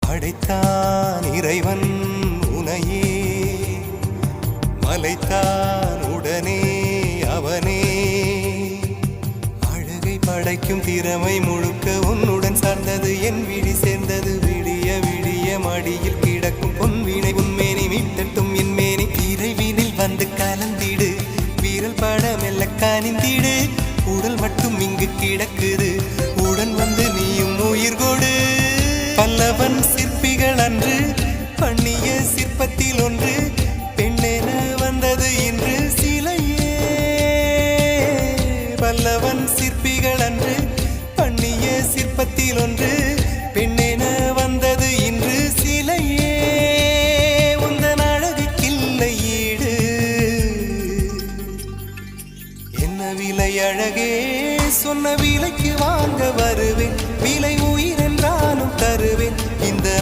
படைத்தான் இறைவன் உனையே, மலைத்தான் உடனே அவனே. அழகை படைக்கும் திறமை முழுக்க உன்னுடன் சார்ந்தது, என் விழி சேர்ந்தது. விடிய விடிய மடியில் கிடக்கும் பொன்வினை உன்மேனி மீட்டட்டும் என் மேனி. இறைவினில் வந்து கலந்திடு, வீரல் பட மெல்ல கனிந்திடு. உடல் மட்டும் இங்கு கிடக்குது, உடன் வந்து நீயும் உயிர் கொடு. பல்லவன் சிற்பிகள் அன்று பண்ணிய சிற்பத்தில் ஒன்று